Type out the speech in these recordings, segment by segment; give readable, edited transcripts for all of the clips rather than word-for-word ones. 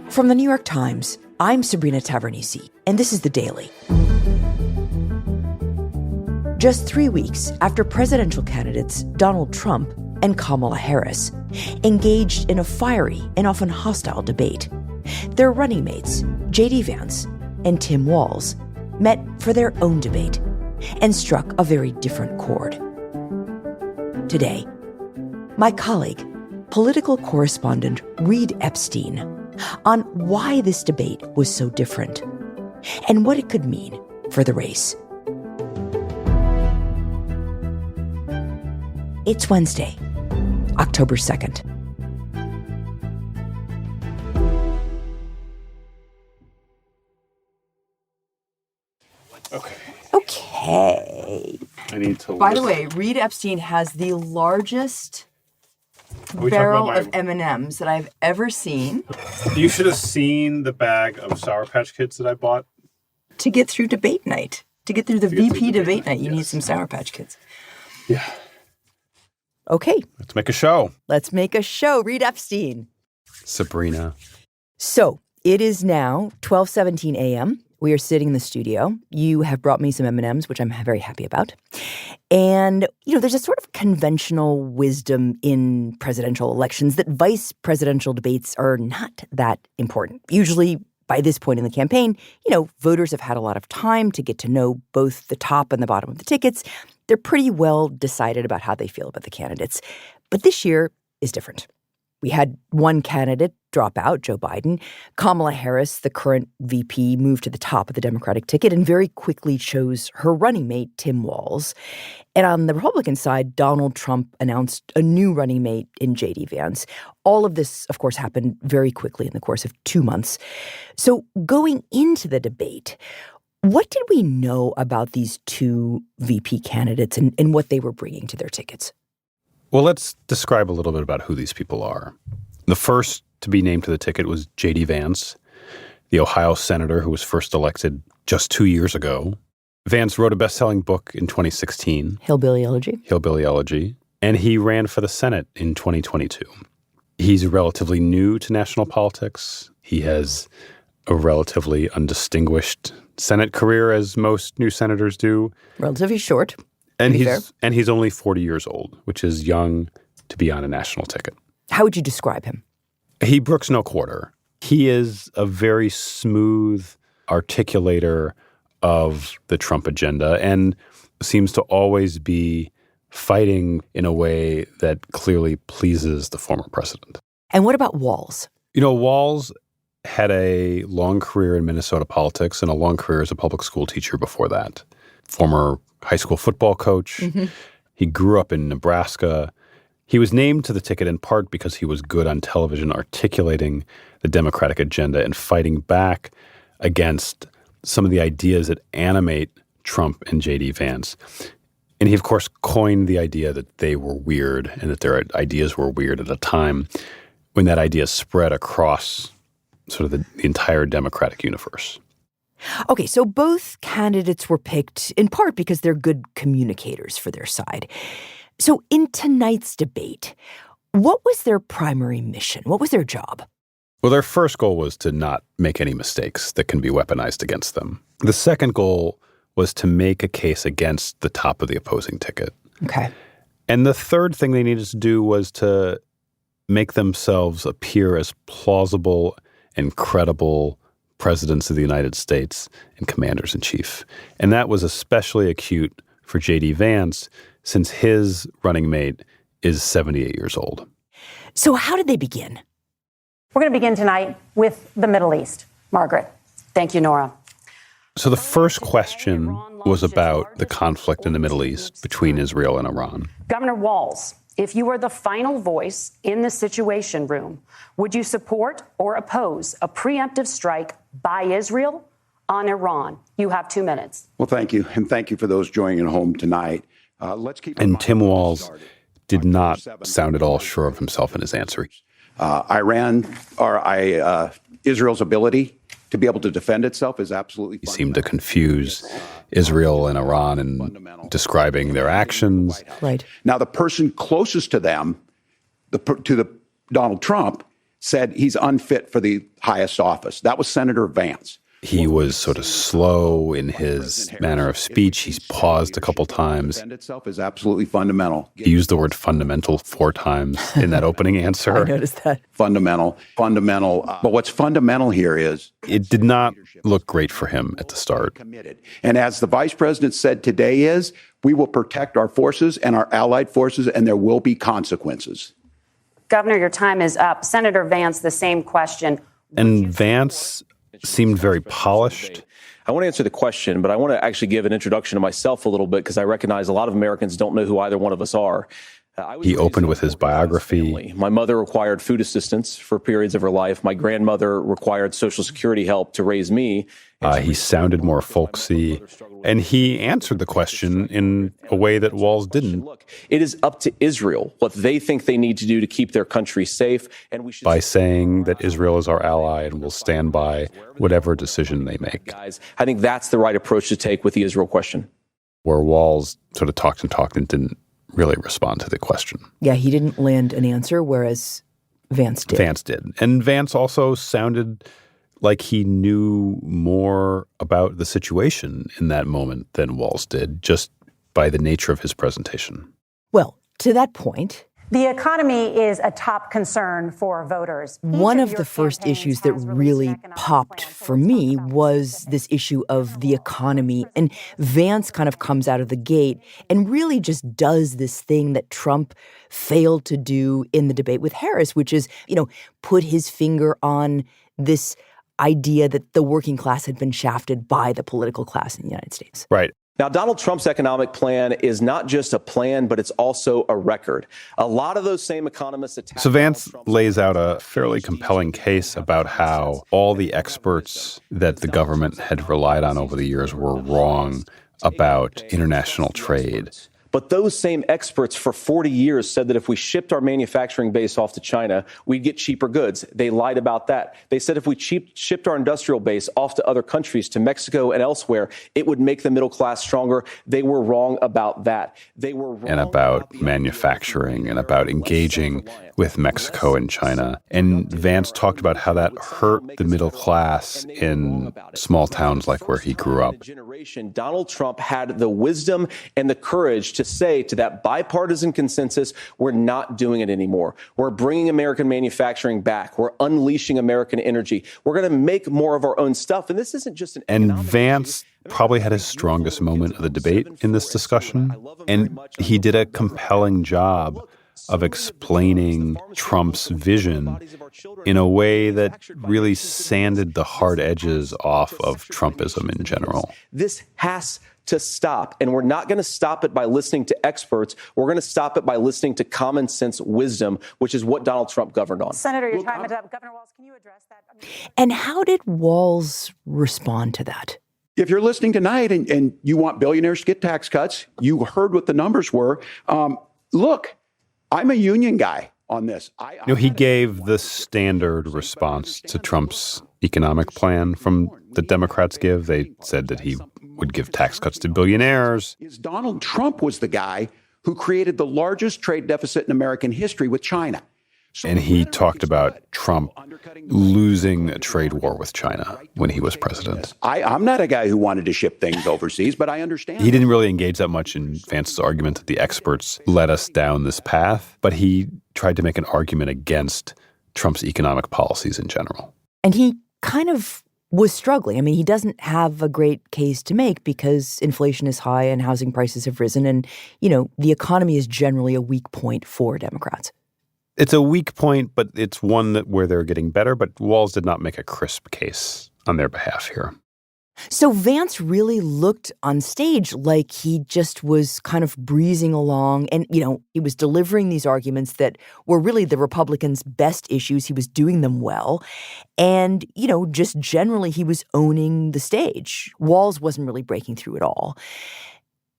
From the New York Times, I'm Sabrina Tavernisi, and this is The Daily. Just 3 weeks after presidential candidates Donald Trump and Kamala Harris engaged in a fiery and often hostile debate, their running mates, JD Vance and Tim Walz, met for their own debate and struck a very different chord. Today, my colleague, political correspondent Reid Epstein, on why this debate was so different and what it could mean for the race. It's Wednesday, October 2nd. Okay. I need to. By the way, Reid Epstein has the largest barrel of M&Ms that I've ever seen. You should have seen the bag of Sour Patch Kids that I bought. To get through debate night. To get through the VP debate night, you need some Sour Patch Kids. Yeah. Okay. Let's make a show. Let's make a show. Reid Epstein. Sabrina. So it is now 12:17 a.m. We are sitting in the studio. You have brought me some M&Ms, which I'm very happy about. And, there's a sort of conventional wisdom in presidential elections that vice presidential debates are not that important. Usually, by this point in the campaign, voters have had a lot of time to get to know both the top and the bottom of the tickets. They're pretty well decided about how they feel about the candidates. But this year is different. We had one candidate drop out, Joe Biden. Kamala Harris, the current VP, moved to the top of the Democratic ticket and very quickly chose her running mate, Tim Walz. And on the Republican side, Donald Trump announced a new running mate in JD Vance. All of this, of course, happened very quickly in the course of 2 months. So going into the debate, what did we know about these two VP candidates and what they were bringing to their tickets? Well, let's describe a little bit about who these people are. The first to be named to the ticket was JD Vance, the Ohio senator who was first elected just 2 years ago. Vance wrote a best-selling book in 2016. Hillbilly Elegy. And he ran for the Senate in 2022. He's relatively new to national politics. He has a relatively undistinguished Senate career, as most new senators do. Relatively short. And he's only 40 years old, which is young to be on a national ticket. How would you describe him? He brooks no quarter. He is a very smooth articulator of the Trump agenda and seems to always be fighting in a way that clearly pleases the former president. And what about Walz? Walz had a long career in Minnesota politics and a long career as a public school teacher before that. Former high school football coach. Mm-hmm. He grew up in Nebraska. He was named to the ticket in part because he was good on television articulating the Democratic agenda and fighting back against some of the ideas that animate Trump and JD Vance. And he, of course, coined the idea that they were weird and that their ideas were weird at a time when that idea spread across sort of the entire Democratic universe. Okay, so both candidates were picked in part because they're good communicators for their side. So in tonight's debate, what was their primary mission? What was their job? Well, their first goal was to not make any mistakes that can be weaponized against them. The second goal was to make a case against the top of the opposing ticket. Okay. And the third thing they needed to do was to make themselves appear as plausible and credible presidents of the United States and commanders-in-chief. And that was especially acute for J.D. Vance since his running mate is 78 years old. So how did they begin? We're going to begin tonight with the Middle East. Margaret. Thank you, Nora. So the first question was about the conflict in the Middle East between Israel and Iran. Governor Walz, if you were the final voice in the Situation Room, would you support or oppose a preemptive strike by Israel on Iran? You have 2 minutes. Well, thank you. And thank you for those joining at home tonight. Let's keep. And Tim Walz did not sound at all sure of himself in his answer. Israel's ability to be able to defend itself is absolutely. He seemed to confuse Israel and Iran in describing their actions. Right. Now, the person closest to them, Donald Trump, said he's unfit for the highest office. That was Senator Vance. He was sort of slow in his manner of speech. He's paused a couple times. Defend itself is absolutely fundamental. He used the word fundamental 4 times in that opening answer. I noticed that. Fundamental. But what's fundamental here is It did not look great for him at the start. committed. And as the vice president said today we will protect our forces and our allied forces, and there will be consequences. Governor, your time is up. Senator Vance, the same question. And Vance seemed very polished. I want to answer the question, but I want to actually give an introduction to myself a little bit because I recognize a lot of Americans don't know who either one of us are. He opened with his biography. My mother required food assistance for periods of her life. My grandmother required Social Security help to raise me. He sounded more folksy, and he answered the question in a way that Walz didn't. Look, it is up to Israel what they think they need to do to keep their country safe, and we should By saying that Israel is our ally and will stand by whatever decision they make. guys. I think that's the right approach to take with the Israel question. Where Walz sort of talked and didn't really respond to the question. Yeah, he didn't land an answer, whereas Vance did. Vance did. And Vance also sounded like he knew more about the situation in that moment than Walz did, just by the nature of his presentation. Well, to that point, The economy is a top concern for voters. one of the first issues that really popped for me was this issue of the economy. And Vance kind of comes out of the gate and really just does this thing that Trump failed to do in the debate with Harris, which is, put his finger on this idea that the working class had been shafted by the political class in the United States. Right. Now, Donald Trump's economic plan is not just a plan, but it's also a record. A lot of those same economists attack. So Vance lays out a fairly compelling case about how all the experts that the government had relied on over the years were wrong about international trade. But those same experts for 40 years said that if we shipped our manufacturing base off to China, we'd get cheaper goods. They lied about that. They said if we shipped our industrial base off to other countries, to Mexico and elsewhere, it would make the middle class stronger. They were wrong about that. They were wrong and about manufacturing and about engaging with Mexico and China. And Vance talked about how that hurt the middle class in small towns like where he grew up. Donald Trump had the wisdom and the courage to say to that bipartisan consensus, we're not doing it anymore. We're bringing American manufacturing back. We're unleashing American energy. We're going to make more of our own stuff. And this isn't just an And economic Vance issue. probably had his strongest moment of the debate in this discussion. And he did a compelling job of explaining Trump's vision in a way that really sanded the hard edges off of Trumpism in general. This has to stop. And we're not going to stop it by listening to experts. We're going to stop it by listening to common sense wisdom, which is what Donald Trump governed on. Senator, your time is up. Governor Walz, can you address that? And how did Walz respond to that? If you're listening tonight and you want billionaires to get tax cuts, you heard what the numbers were. Look, I'm a union guy on this. He gave the standard response to Trump's economic plan from the Democrats give. They said that he would give tax cuts to billionaires. Donald Trump was the guy who created the largest trade deficit in American history with China. And he talked about Trump losing a trade war with China when he was president. I'm not a guy who wanted to ship things overseas, but I understand. He didn't really engage that much in Vance's argument that the experts led us down this path, but he tried to make an argument against Trump's economic policies in general. And he kind of was struggling. I mean, he doesn't have a great case to make because inflation is high and housing prices have risen. And, the economy is generally a weak point for Democrats. It's a weak point, but it's one where they're getting better. But Walz did not make a crisp case on their behalf here. So Vance really looked on stage like he just was kind of breezing along. And, he was delivering these arguments that were really the Republicans' best issues. He was doing them well. And, just generally he was owning the stage. Walz wasn't really breaking through at all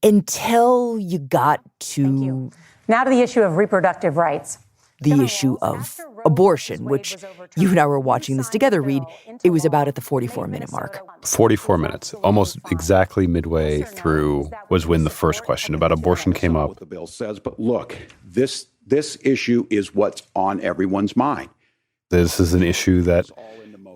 until you got to Thank you. Now to the issue of reproductive rights. the issue of abortion, which you and I were watching this together, Reid. It was about at the 44-minute mark. 44 minutes, almost exactly midway through, was when the first question about abortion came up. What the bill says, but look, this issue is what's on everyone's mind. This is an issue that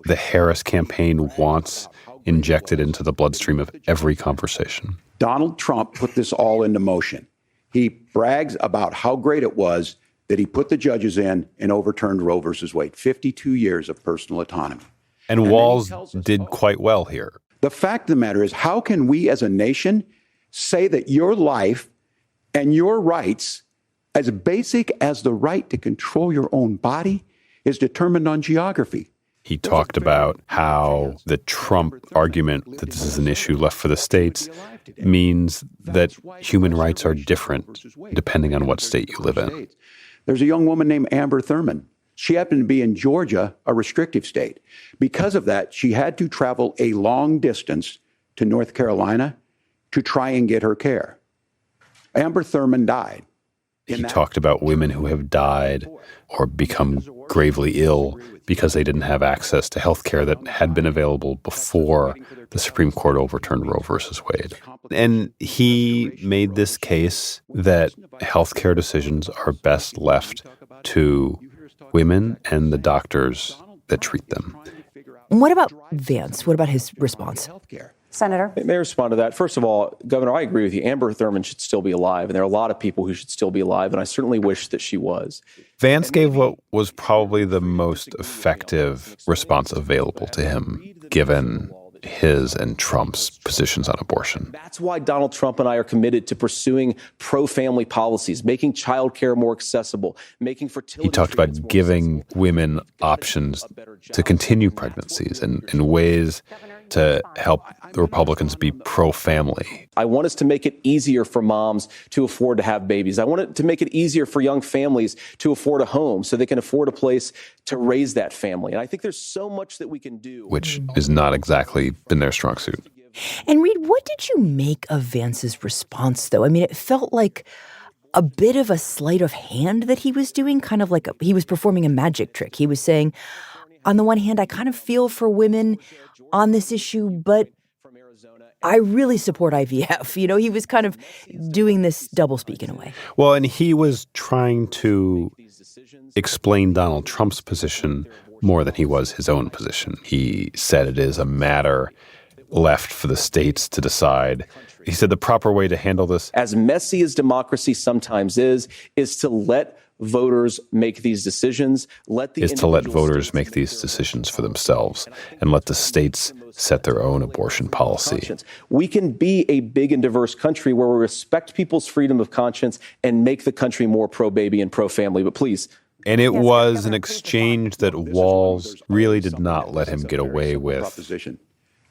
the Harris campaign wants injected into the bloodstream of every conversation. Donald Trump put this all into motion. He brags about how great it was that he put the judges in and overturned Roe versus Wade, 52 years of personal autonomy. And Walz did quite well here. The fact of the matter is, how can we as a nation say that your life and your rights, as basic as the right to control your own body, is determined on geography? He talked about how the Trump argument that this is an issue left for the states means that human rights are different depending on what state you live in. There's a young woman named Amber Thurman. She happened to be in Georgia, a restrictive state. Because of that, she had to travel a long distance to North Carolina to try and get her care. Amber Thurman died. He talked about women who have died or become gravely ill because they didn't have access to health care that had been available before the Supreme Court overturned Roe versus Wade. And he made this case that health care decisions are best left to women and the doctors that treat them. What about Vance? What about his response? Senator? May I respond to that? First of all, Governor, I agree with you. Amber Thurman should still be alive, and there are a lot of people who should still be alive, and I certainly wish that she was. Vance gave what was probably the most effective response available to him, given his and Trump's positions on abortion. That's why Donald Trump and I are committed to pursuing pro-family policies, making childcare more accessible, making fertility. He talked about giving women options to continue pregnancies and ways to help the Republicans be pro-family. I want us to make it easier for moms to afford to have babies. I want it to make it easier for young families to afford a home so they can afford a place to raise that family. And I think there's so much that we can do. Which is not exactly been their strong suit. And Reid, what did you make of Vance's response, though? I mean, it felt like a bit of a sleight of hand that he was doing, kind of like he was performing a magic trick. He was saying, on the one hand, I kind of feel for women on this issue, but I really support IVF. You know, he was kind of doing this doublespeak in a way. Well, and he was trying to explain Donald Trump's position more than he was his own position. He said it is a matter left for the states to decide. He said the proper way to handle this, as messy as democracy sometimes is to let voters make these decisions. Let voters make these decisions for themselves and let the states set their own abortion policy. We can be a big and diverse country where we respect people's freedom of conscience and make the country more pro-baby and pro-family. But please. And it was an exchange that Walz really did not let him get away with.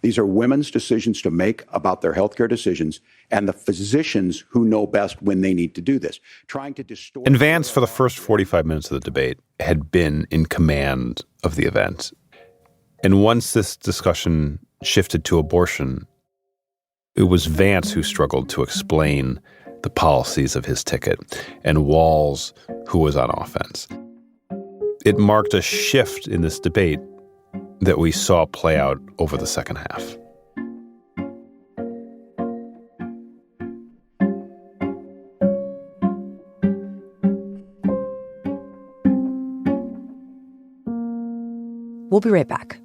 These are women's decisions to make about their healthcare decisions, and the physicians who know best when they need to do this. Trying to distort. And Vance, for the first 45 minutes of the debate, had been in command of the event. And once this discussion shifted to abortion, it was Vance who struggled to explain the policies of his ticket, and Walz who was on offense. It marked a shift in this debate that we saw play out over the second half. We'll be right back.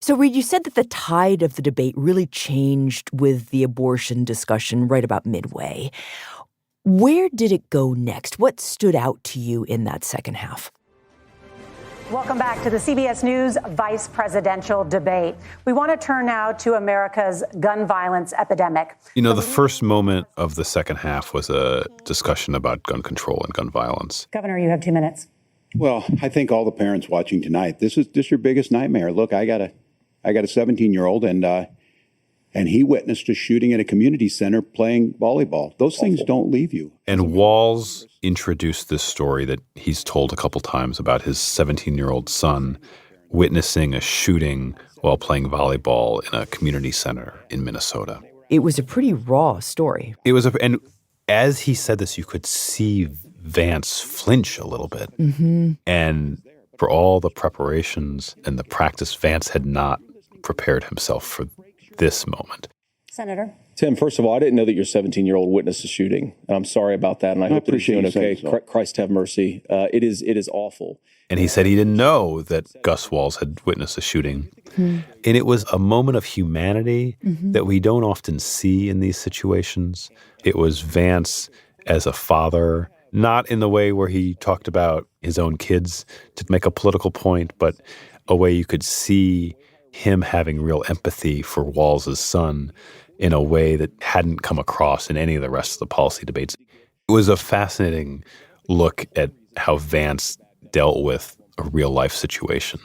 So, Reid, you said that the tide of the debate really changed with the abortion discussion right about midway. Where did it go next? What stood out to you in that second half? Welcome back to the CBS News vice presidential debate. We want to turn now to America's gun violence epidemic. You know, the first moment of the second half was a discussion about gun control and gun violence. Governor, you have 2 minutes. Well, I think all the parents watching tonight, this is your biggest nightmare. Look, I got a 17-year-old, and he witnessed a shooting at a community center playing volleyball. Those things don't leave you. And Walz introduced this story that he's told a couple times about his 17-year-old son witnessing a shooting while playing volleyball in a community center in Minnesota. It was a pretty raw story. And as he said this, you could see Vance flinch a little bit. Mm-hmm. And for all the preparations and the practice, Vance had not prepared himself for this moment. Senator? Tim, first of all, I didn't know that your 17-year-old witnessed a shooting. And I'm sorry about that. And I hope that he's doing okay. So. Christ have mercy. It is awful. And he said he didn't know that Gus Walz had witnessed a shooting. And it was a moment of humanity that we don't often see in these situations. It was Vance as a father, not in the way where he talked about his own kids to make a political point, but a way you could see him having real empathy for Walz's son in a way that hadn't come across in any of the rest of the policy debates. It was a fascinating look at how Vance dealt with a real-life situation.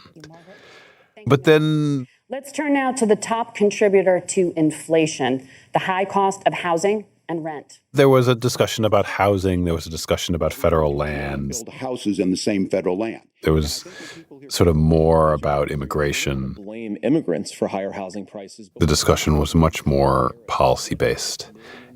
But then... Let's turn now to the top contributor to inflation, the high cost of housing and rent. There was a discussion about housing. There was a discussion about federal land. Build houses in the same federal land. There was sort of more about immigration. Blame immigrants for higher housing prices. The discussion was much more policy-based,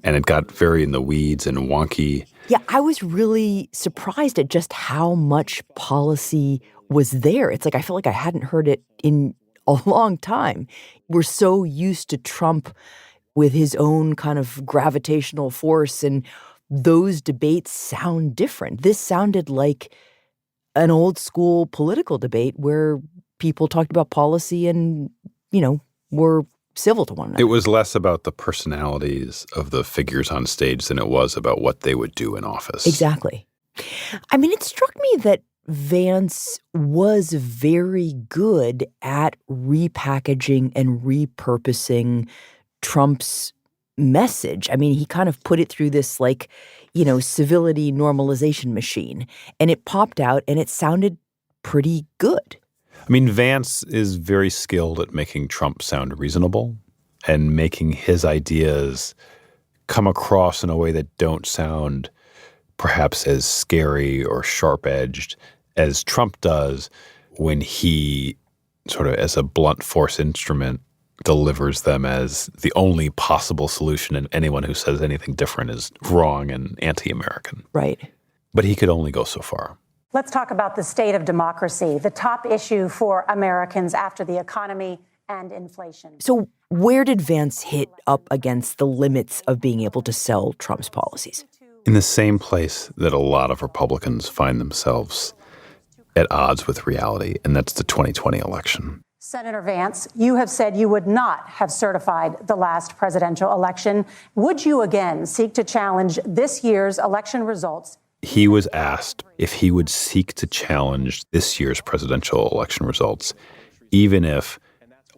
and it got very in the weeds and wonky. Yeah, I was really surprised at just how much policy was there. It's like I feel like I hadn't heard it in a long time. We're so used to Trump with his own kind of gravitational force, and those debates sound different. This sounded like an old school political debate where people talked about policy and, were civil to one another. It was less about the personalities of the figures on stage than it was about what they would do in office. Exactly. I mean, it struck me that Vance was very good at repackaging and repurposing Trump's message. I mean, he kind of put it through this civility normalization machine, and it popped out and it sounded pretty good. I mean, Vance is very skilled at making Trump sound reasonable and making his ideas come across in a way that don't sound perhaps as scary or sharp-edged as Trump does when he sort of as a blunt force instrument delivers them as the only possible solution, and anyone who says anything different is wrong and anti-American. Right. But he could only go so far. Let's talk about the state of democracy, the top issue for Americans after the economy and inflation. So where did Vance hit up against the limits of being able to sell Trump's policies? In the same place that a lot of Republicans find themselves at odds with reality, and that's the 2020 election. Senator Vance, you have said you would not have certified the last presidential election. Would you again seek to challenge this year's election results? He was asked if he would seek to challenge this year's presidential election results, even if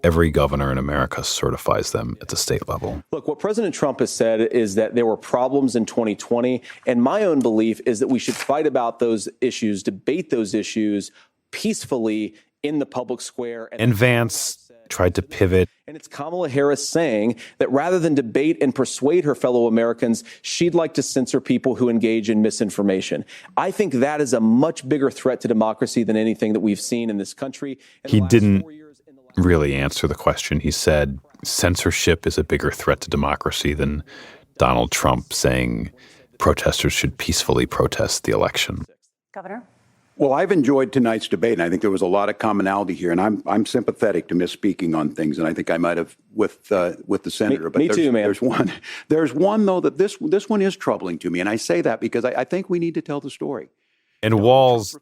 every governor in America certifies them at the state level. Look, what President Trump has said is that there were problems in 2020, and my own belief is that we should fight about those issues, debate those issues peacefully in the public square. And Vance tried to pivot. And it's Kamala Harris saying that rather than debate and persuade her fellow Americans, she'd like to censor people who engage in misinformation. I think that is a much bigger threat to democracy than anything that we've seen in this country. He didn't really answer the question. He said censorship is a bigger threat to democracy than Donald Trump saying protesters should peacefully protest the election. Governor? Well, I've enjoyed tonight's debate, and I think there was a lot of commonality here. And I'm sympathetic to misspeaking on things, and I think I might have with the senator. Me too, man. There's one though that this one is troubling to me, and I say that because I think we need to tell the story. And Walz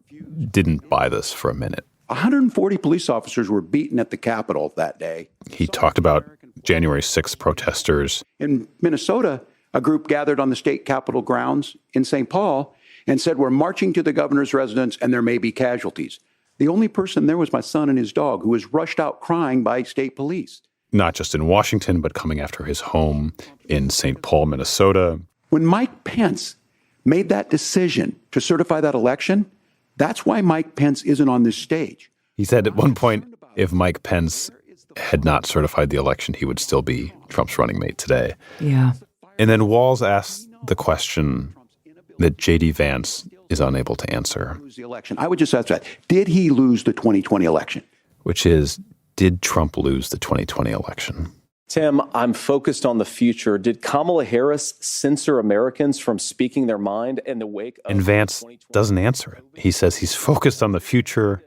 didn't buy this for a minute. 140 police officers were beaten at the Capitol that day. He talked about January 6th protesters. In Minnesota, a group gathered on the state Capitol grounds in St. Paul and said, we're marching to the governor's residence and there may be casualties. The only person there was my son and his dog, who was rushed out crying by state police. Not just in Washington, but coming after his home in St. Paul, Minnesota. When Mike Pence made that decision to certify that election, that's why Mike Pence isn't on this stage. He said at one point, if Mike Pence had not certified the election, he would still be Trump's running mate today. Yeah. And then Walz asked the question that JD Vance is unable to answer. I would just ask that. Did he lose the 2020 election? Which is, did Trump lose the 2020 election? Tim, I'm focused on the future. Did Kamala Harris censor Americans from speaking their mind in the wake of... And Vance doesn't answer it. He says he's focused on the future,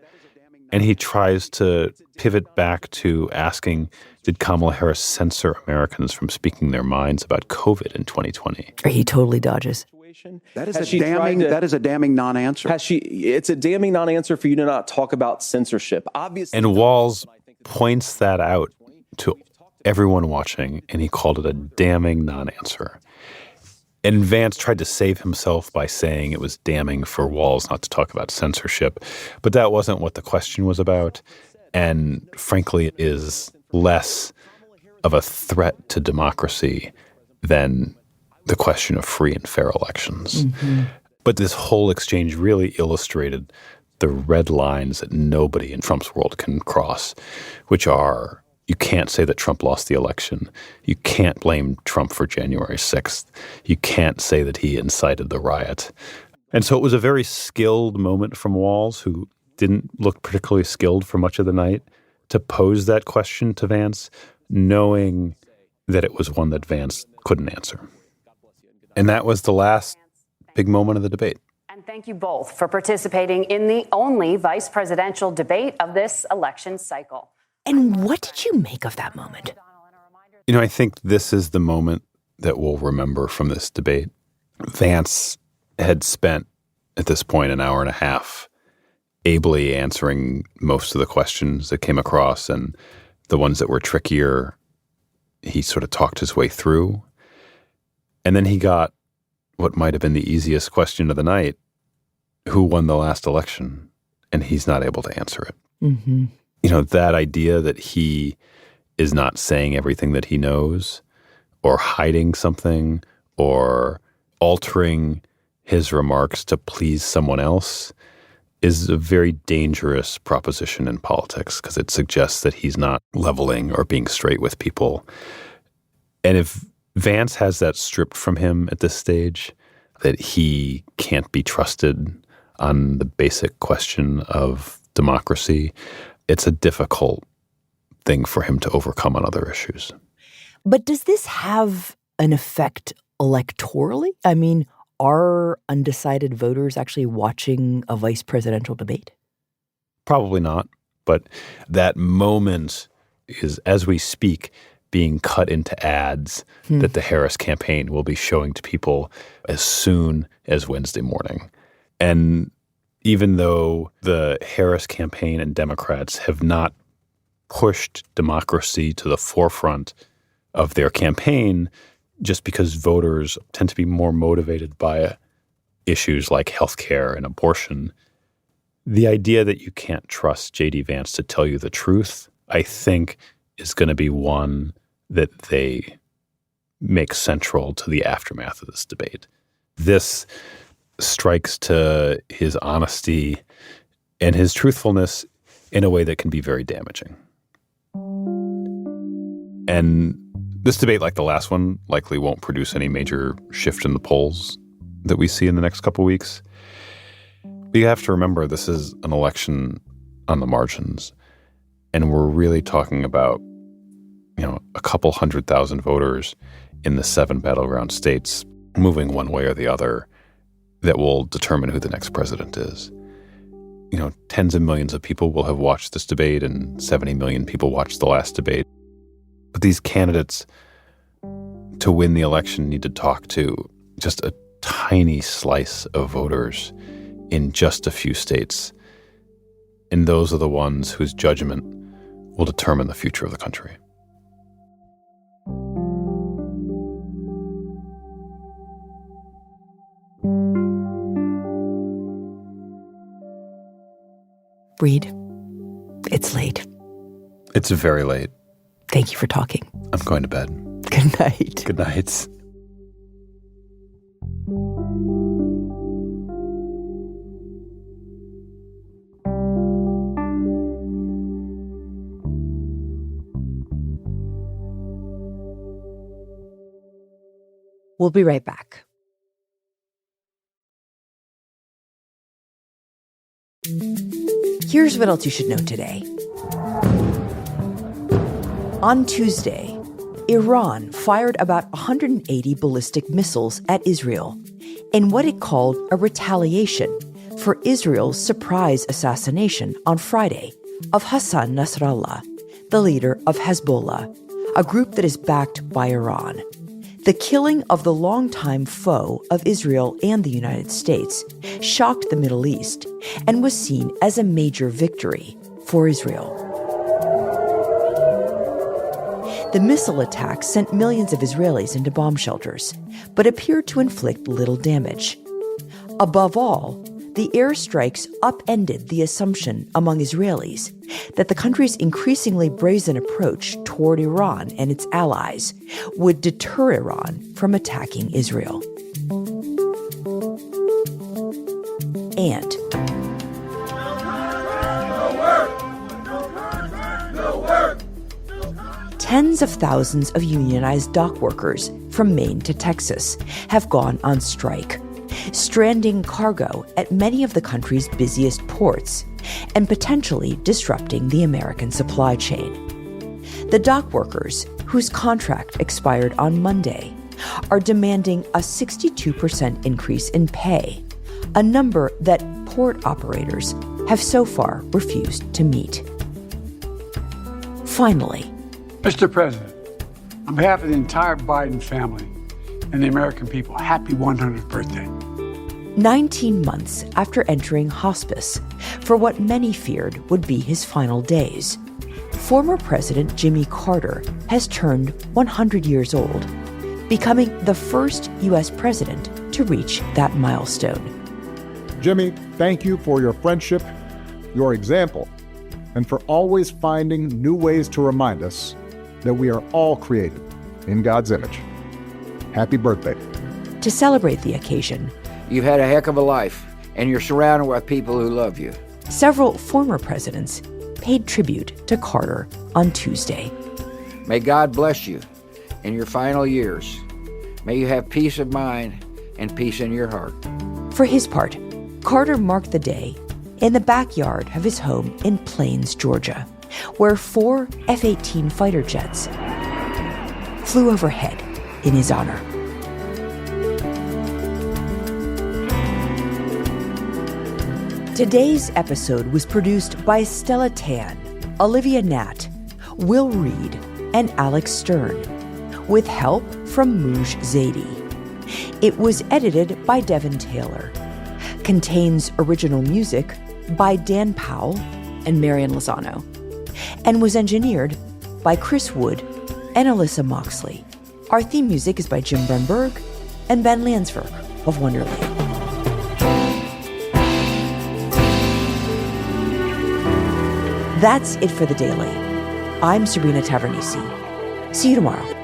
and he tries to pivot back to asking, Did Kamala Harris censor Americans from speaking their minds about COVID in 2020? He totally dodges. That is a damning non-answer. It's a damning non-answer for you to not talk about censorship. Obviously, And Walz points that out to everyone watching, and he called it a damning non-answer. And Vance tried to save himself by saying it was damning for Walz not to talk about censorship, but that wasn't what the question was about. And frankly, it is less of a threat to democracy than the question of free and fair elections. Mm-hmm. But this whole exchange really illustrated the red lines that nobody in Trump's world can cross, which are, you can't say that Trump lost the election. You can't blame Trump for January 6th. You can't say that he incited the riot. And so it was a very skilled moment from Walz, who didn't look particularly skilled for much of the night, to pose that question to Vance, knowing that it was one that Vance couldn't answer. And that was the last big moment of the debate. And thank you both for participating in the only vice presidential debate of this election cycle. And what did you make of that moment? You know, I think this is the moment that we'll remember from this debate. Vance had spent, at this point, an hour and a half ably answering most of the questions that came across, and the ones that were trickier, he sort of talked his way through. And then he got what might have been the easiest question of the night: who won the last election? And he's not able to answer it. Mm-hmm. You know, that idea that he is not saying everything that he knows, or hiding something, or altering his remarks to please someone else, is a very dangerous proposition in politics, because it suggests that he's not leveling or being straight with people. And if Vance has that stripped from him at this stage, that he can't be trusted on the basic question of democracy, it's a difficult thing for him to overcome on other issues. But does this have an effect electorally? I mean, are undecided voters actually watching a vice presidential debate? Probably not. But that moment is, as we speak, being cut into ads that the Harris campaign will be showing to people as soon as Wednesday morning. And even though the Harris campaign and Democrats have not pushed democracy to the forefront of their campaign, just because voters tend to be more motivated by issues like healthcare and abortion, the idea that you can't trust JD Vance to tell you the truth, I think, is going to be one that they make central to the aftermath of this debate. This strikes to his honesty and his truthfulness in a way that can be very damaging. And this debate, like the last one, likely won't produce any major shift in the polls that we see in the next couple weeks. But you have to remember, this is an election on the margins, and we're really talking about, you know, a couple 100,000 voters in the 7 battleground states moving one way or the other that will determine who the next president is. You know, tens of millions of people will have watched this debate, and 70 million people watched the last debate. But these candidates, to win the election, need to talk to just a tiny slice of voters in just a few states. And those are the ones whose judgment will determine the future of the country. Reid, it's late. It's very late. Thank you for talking. I'm going to bed. Good night. Good night. We'll be right back. Here's what else you should know today. On Tuesday, Iran fired about 180 ballistic missiles at Israel in what it called a retaliation for Israel's surprise assassination on Friday of Hassan Nasrallah, the leader of Hezbollah, a group that is backed by Iran. The killing of the longtime foe of Israel and the United States shocked the Middle East and was seen as a major victory for Israel. The missile attack sent millions of Israelis into bomb shelters, but appeared to inflict little damage. Above all, the airstrikes upended the assumption among Israelis that the country's increasingly brazen approach toward Iran and its allies would deter Iran from attacking Israel. And tens of thousands of unionized dock workers from Maine to Texas have gone on strike, stranding cargo at many of the country's busiest ports and potentially disrupting the American supply chain. The dock workers, whose contract expired on Monday, are demanding a 62% increase in pay, a number that port operators have so far refused to meet. Finally, Mr. President, on behalf of the entire Biden family and the American people, happy 100th birthday. 19 months after entering hospice for what many feared would be his final days, former President Jimmy Carter has turned 100 years old, becoming the first U.S. president to reach that milestone. Jimmy, thank you for your friendship, your example, and for always finding new ways to remind us that we are all created in God's image. Happy birthday. To celebrate the occasion, you've had a heck of a life, and you're surrounded with people who love you. Several former presidents paid tribute to Carter on Tuesday. May God bless you in your final years. May you have peace of mind and peace in your heart. For his part, Carter marked the day in the backyard of his home in Plains, Georgia, where 4 F-18 fighter jets flew overhead in his honor. Today's episode was produced by Stella Tan, Olivia Natt, Will Reid, and Alex Stern, with help from Mouj Zaidi. It was edited by Devin Taylor. Contains original music by Dan Powell and Marian Lozano, and was engineered by Chris Wood and Alyssa Moxley. Our theme music is by Jim Brunberg and Ben Landsberg of Wonderland. That's it for The Daily. I'm Sabrina Tavernisi. See you tomorrow.